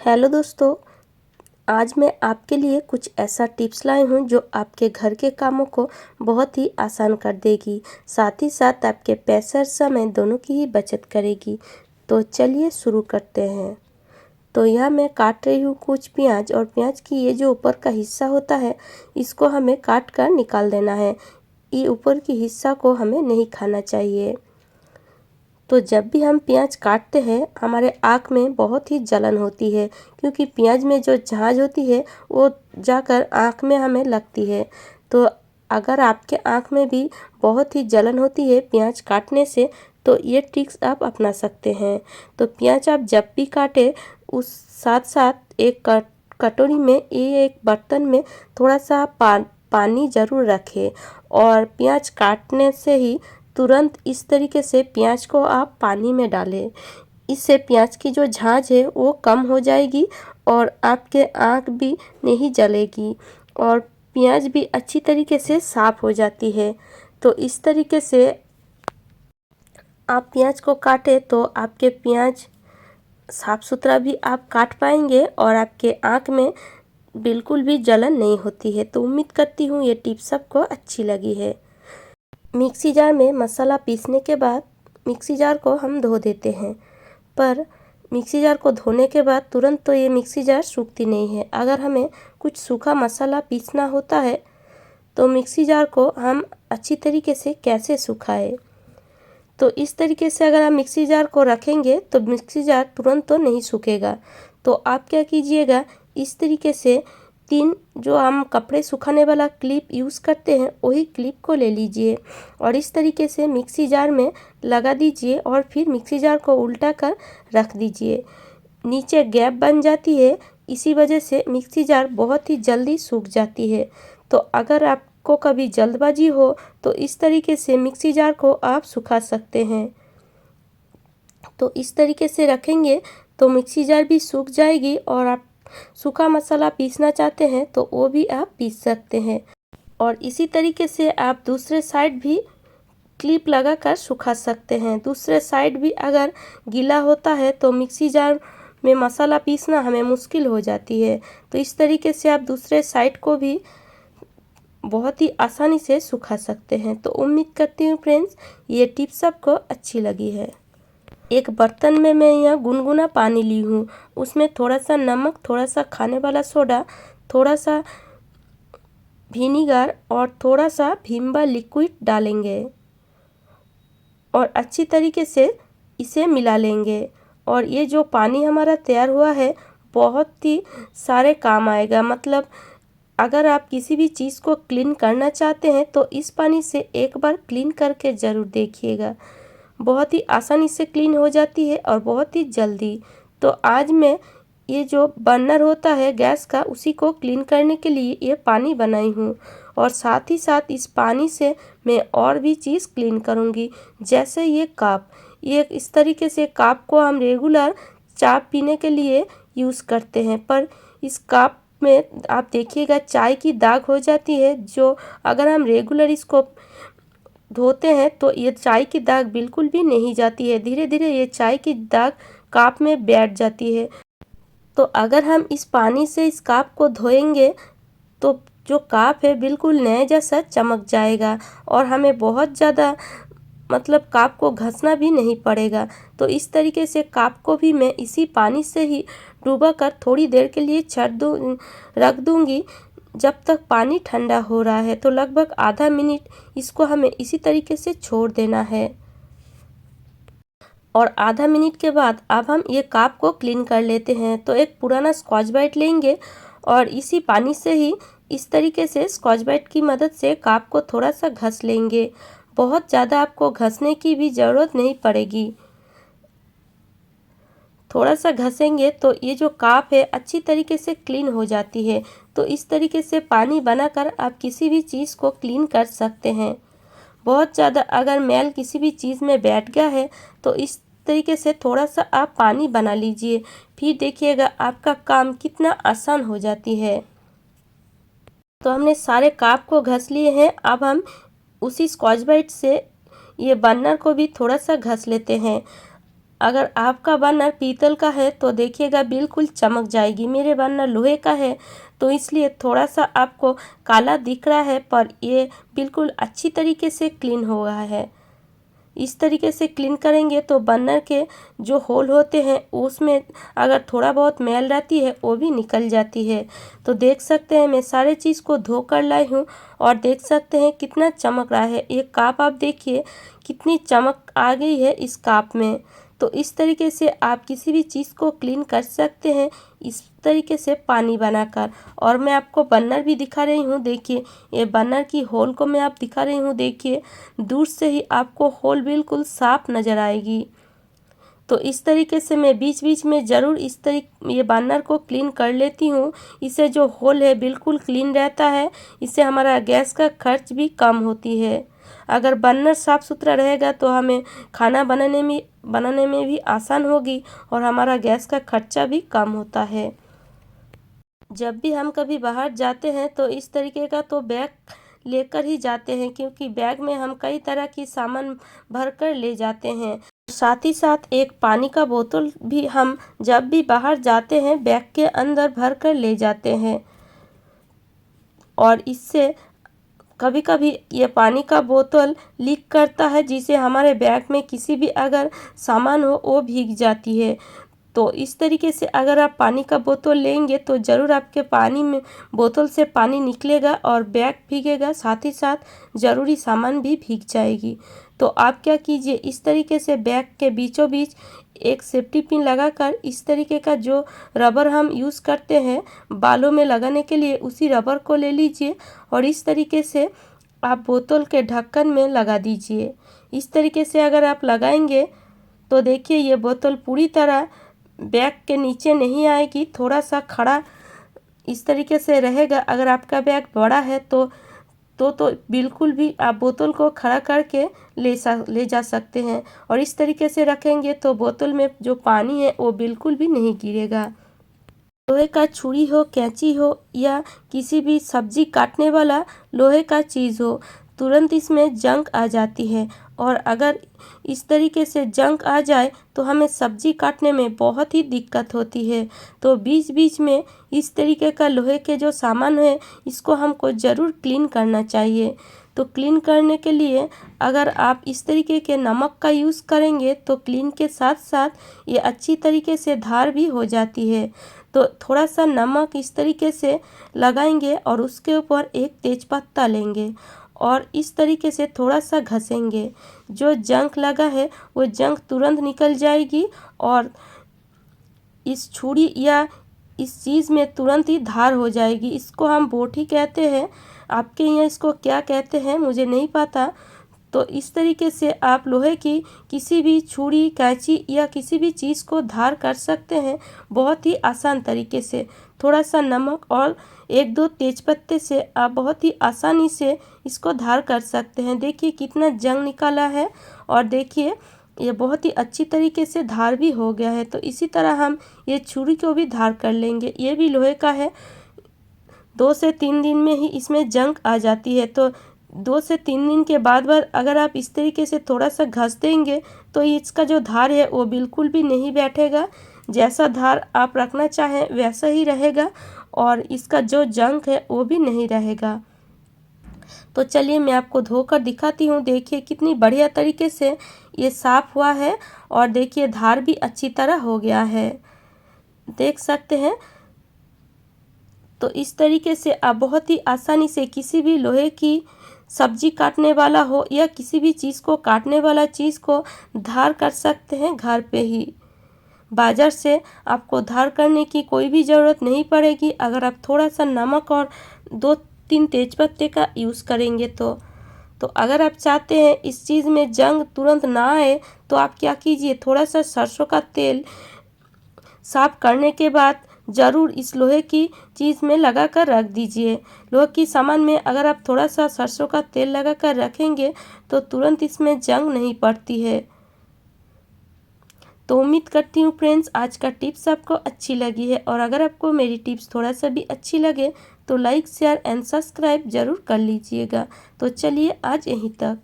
Hello दोस्तों, आज मैं आपके लिए कुछ ऐसा टिप्स लाई हूँ जो आपके घर के कामों को बहुत ही आसान कर देगी। साथ ही साथ आपके पैसे और समय दोनों की ही बचत करेगी। तो चलिए शुरू करते हैं। तो यह मैं काट रही हूँ कुछ प्याज, और प्याज की ये जो ऊपर का हिस्सा होता है इसको हमें काट कर निकाल देना है। ये ऊपर की हिस्सा को हमें नहीं खाना चाहिए। तो जब भी हम प्याज काटते हैं हमारे आँख में बहुत ही जलन होती है, क्योंकि प्याज में जो झांझ होती है वो जाकर आँख में हमें लगती है। तो अगर आपके आँख में भी बहुत ही जलन होती है प्याज काटने से, तो ये ट्रिक्स आप अपना सकते हैं। तो प्याज आप जब भी काटें उस साथ साथ एक कटोरी में एक बर्तन में थोड़ा सा पानी ज़रूर रखें, और प्याज काटने से ही तुरंत इस तरीके से प्याज को आप पानी में डालें। इससे प्याज की जो झांझ है वो कम हो जाएगी और आपके आँख भी नहीं जलेगी, और प्याज भी अच्छी तरीके से साफ़ हो जाती है। तो इस तरीके से आप प्याज को काटें तो आपके प्याज साफ़ सुथरा भी आप काट पाएंगे और आपके आँख में बिल्कुल भी जलन नहीं होती है। तो उम्मीद करती हूँ ये टिप सबको अच्छी लगी है। मिक्सी जार में मसाला पीसने के बाद मिक्सी जार को हम धो देते हैं, पर मिक्सी जार को धोने के बाद तुरंत तो ये मिक्सी जार सूखती नहीं है। अगर हमें कुछ सूखा मसाला पीसना होता है तो मिक्सी जार को हम अच्छी तरीके से कैसे सुखाएं। तो इस तरीके से अगर आप मिक्सी जार को रखेंगे तो मिक्सी जार तुरंत तो नहीं सूखेगा। तो आप क्या कीजिएगा, इस तरीके से 3 जो हम कपड़े सुखाने वाला क्लिप यूज़ करते हैं वही क्लिप को ले लीजिए और इस तरीके से मिक्सी जार में लगा दीजिए और फिर मिक्सी जार को उल्टा कर रख दीजिए। नीचे गैप बन जाती है, इसी वजह से मिक्सी जार बहुत ही जल्दी सूख जाती है। तो अगर आपको कभी जल्दबाजी हो तो इस तरीके से मिक्सी जार को आप सुखा सकते हैं। तो इस तरीके से रखेंगे तो मिक्सी जार भी सूख जाएगी, और आप सूखा मसाला पीसना चाहते हैं तो वो भी आप पीस सकते हैं। और इसी तरीके से आप दूसरे साइड भी क्लिप लगाकर सुखा सकते हैं। दूसरे साइड भी अगर गीला होता है तो मिक्सी जार में मसाला पीसना हमें मुश्किल हो जाती है। तो इस तरीके से आप दूसरे साइड को भी बहुत ही आसानी से सुखा सकते हैं। तो उम्मीद करती हूँ फ्रेंड्स ये टिप सबको अच्छी लगी है। एक बर्तन में मैं यहाँ गुनगुना पानी ली हूँ, उसमें थोड़ा सा नमक, थोड़ा सा खाने वाला सोडा, थोड़ा सा विनीगर और थोड़ा सा विम लिक्विड डालेंगे और अच्छी तरीके से इसे मिला लेंगे। और ये जो पानी हमारा तैयार हुआ है बहुत ही सारे काम आएगा। मतलब अगर आप किसी भी चीज़ को क्लीन करना चाहते हैं तो इस पानी से एक बार क्लीन करके ज़रूर देखिएगा। बहुत ही आसानी से क्लीन हो जाती है और बहुत ही जल्दी। तो आज मैं ये जो बर्नर होता है गैस का उसी को क्लीन करने के लिए ये पानी बनाई हूँ, और साथ ही साथ इस पानी से मैं और भी चीज़ क्लीन करूँगी। जैसे ये कप, ये इस तरीके से कप को हम रेगुलर चाय पीने के लिए यूज़ करते हैं, पर इस कप में आप देखिएगा चाय की दाग हो जाती है, जो अगर हम रेगुलर इसको धोते हैं तो ये चाय की दाग बिल्कुल भी नहीं जाती है। धीरे धीरे ये चाय की दाग कप में बैठ जाती है। तो अगर हम इस पानी से इस कप को धोएंगे तो जो कप है बिल्कुल नए जैसा चमक जाएगा और हमें बहुत ज़्यादा मतलब कप को घसना भी नहीं पड़ेगा। तो इस तरीके से कप को भी मैं इसी पानी से ही डूबा कर थोड़ी देर के लिए रख दूँगी जब तक पानी ठंडा हो रहा है। तो लगभग आधा मिनट इसको हमें इसी तरीके से छोड़ देना है, और आधा मिनट के बाद अब हम ये कप को क्लीन कर लेते हैं। तो एक पुराना स्कॉच ब्राइट लेंगे और इसी पानी से ही इस तरीके से स्कॉच ब्राइट की मदद से कप को थोड़ा सा घस लेंगे। बहुत ज़्यादा आपको घसने की भी ज़रूरत नहीं पड़ेगी, थोड़ा सा घसेंगे तो ये जो कप है अच्छी तरीके से क्लीन हो जाती है। तो इस तरीके से पानी बनाकर आप किसी भी चीज़ को क्लीन कर सकते हैं। बहुत ज़्यादा अगर मैल किसी भी चीज़ में बैठ गया है तो इस तरीके से थोड़ा सा आप पानी बना लीजिए, फिर देखिएगा आपका काम कितना आसान हो जाती है। तो हमने सारे कप को घस लिए हैं। अब हम उसी स्कॉच ब्राइट से ये बर्नर को भी थोड़ा सा घस लेते हैं। अगर आपका बर्नर पीतल का है तो देखिएगा बिल्कुल चमक जाएगी। मेरे बर्नर लोहे का है तो इसलिए थोड़ा सा आपको काला दिख रहा है, पर ये बिल्कुल अच्छी तरीके से क्लीन हो रहा है। इस तरीके से क्लीन करेंगे तो बर्नर के जो होल होते हैं उसमें अगर थोड़ा बहुत मैल रहती है वो भी निकल जाती है। तो देख सकते हैं मैं सारे चीज़ को धो कर लाई हूँ और देख सकते हैं कितना चमक रहा है। ये काप आप देखिए कितनी चमक आ गई है इस काप में। तो इस तरीके से आप किसी भी चीज़ को क्लीन कर सकते हैं इस तरीके से पानी बनाकर। और मैं आपको बर्नर भी दिखा रही हूँ, देखिए ये बर्नर की होल को मैं आप दिखा रही हूँ। देखिए दूर से ही आपको होल बिल्कुल साफ नज़र आएगी। तो इस तरीके से मैं बीच बीच में ज़रूर ये बर्नर को क्लीन कर लेती हूँ। इससे जो होल है बिल्कुल क्लीन रहता है। इससे हमारा गैस का खर्च भी कम होती है। अगर बर्नर साफ़ सुथरा रहेगा तो हमें खाना बनाने में भी आसान होगी और हमारा गैस का खर्चा भी कम होता है। जब भी हम कभी बाहर जाते हैं तो इस तरीके का तो बैग लेकर ही जाते हैं, क्योंकि बैग में हम कई तरह की सामान भर कर ले जाते हैं। साथ ही साथ एक पानी का बोतल भी हम जब भी बाहर जाते हैं बैग के अंदर भर कर ले जाते हैं। और इससे कभी कभी ये पानी का बोतल लीक करता है, जिससे हमारे बैग में किसी भी अगर सामान हो वो भीग जाती है। तो इस तरीके से अगर आप पानी का बोतल लेंगे तो ज़रूर आपके बोतल से पानी निकलेगा और बैग भीगेगा, साथ ही साथ ज़रूरी सामान भी भीग जाएगी। तो आप क्या कीजिए, इस तरीके से बैग के बीचों बीच एक सेफ्टी पिन लगाकर इस तरीके का जो रबर हम यूज़ करते हैं बालों में लगाने के लिए, उसी रबर को ले लीजिए और इस तरीके से आप बोतल के ढक्कन में लगा दीजिए। इस तरीके से अगर आप लगाएंगे तो देखिए ये बोतल पूरी तरह बैग के नीचे नहीं आएगी, थोड़ा सा खड़ा इस तरीके से रहेगा। अगर आपका बैग बड़ा है तो बिल्कुल भी आप बोतल को खड़ा करके ले जा सकते हैं। और इस तरीके से रखेंगे तो बोतल में जो पानी है वो बिल्कुल भी नहीं गिरेगा। लोहे का छुरी हो, कैंची हो या किसी भी सब्जी काटने वाला लोहे का चीज़ हो, तुरंत इसमें जंग आ जाती है। और अगर इस तरीके से जंग आ जाए तो हमें सब्जी काटने में बहुत ही दिक्कत होती है। तो बीच बीच में इस तरीके का लोहे के जो सामान है इसको हमको ज़रूर क्लीन करना चाहिए। तो क्लीन करने के लिए अगर आप इस तरीके के नमक का यूज़ करेंगे तो क्लीन के साथ साथ ये अच्छी तरीके से धार भी हो जाती है। तो थोड़ा सा नमक इस तरीके से लगाएंगे और उसके ऊपर एक तेज़पत्ता लेंगे और इस तरीके से थोड़ा सा घसेंगे। जो जंग लगा है वो जंग तुरंत निकल जाएगी और इस छुरी या इस चीज़ में तुरंत ही धार हो जाएगी। इसको हम बोटी कहते हैं, आपके यहाँ इसको क्या कहते हैं मुझे नहीं पता। तो इस तरीके से आप लोहे की किसी भी छुरी, कैंची या किसी भी चीज़ को धार कर सकते हैं बहुत ही आसान तरीके से। थोड़ा सा नमक और एक दो तेज़पत्ते से आप बहुत ही आसानी से इसको धार कर सकते हैं। देखिए कितना जंग निकाला है और देखिए ये बहुत ही अच्छी तरीके से धार भी हो गया है। तो इसी तरह हम ये छुरी को भी धार कर लेंगे। ये भी लोहे का है, 2 से 3 दिन में ही इसमें जंग आ जाती है। तो 2 से 3 दिन के बाद अगर आप इस तरीके से थोड़ा सा घस देंगे तो इसका जो धार है वो बिल्कुल भी नहीं बैठेगा। जैसा धार आप रखना चाहें वैसा ही रहेगा और इसका जो जंग है वो भी नहीं रहेगा। तो चलिए मैं आपको धोकर दिखाती हूँ। देखिए कितनी बढ़िया तरीके से ये साफ़ हुआ है और देखिए धार भी अच्छी तरह हो गया है, देख सकते हैं। तो इस तरीके से आप बहुत ही आसानी से किसी भी लोहे की सब्जी काटने वाला हो या किसी भी चीज़ को काटने वाला चीज़ को धार कर सकते हैं घर पे ही। बाज़ार से आपको धार करने की कोई भी ज़रूरत नहीं पड़ेगी अगर आप थोड़ा सा नमक और 2-3 तेज़पत्ते का यूज़ करेंगे तो अगर आप चाहते हैं इस चीज़ में जंग तुरंत ना आए तो आप क्या कीजिए, थोड़ा सा सरसों का तेल साफ़ करने के बाद ज़रूर इस लोहे की चीज़ में लगा कर रख दीजिए। लोहे की सामान में अगर आप थोड़ा सा सरसों का तेल लगा कर रखेंगे तो तुरंत इसमें जंग नहीं पड़ती है। तो उम्मीद करती हूँ फ्रेंड्स आज का टिप्स आपको अच्छी लगी है और अगर आपको मेरी टिप्स थोड़ा सा भी अच्छी लगे तो लाइक, शेयर एंड सब्सक्राइब ज़रूर कर लीजिएगा। तो चलिए आज यहीं तक।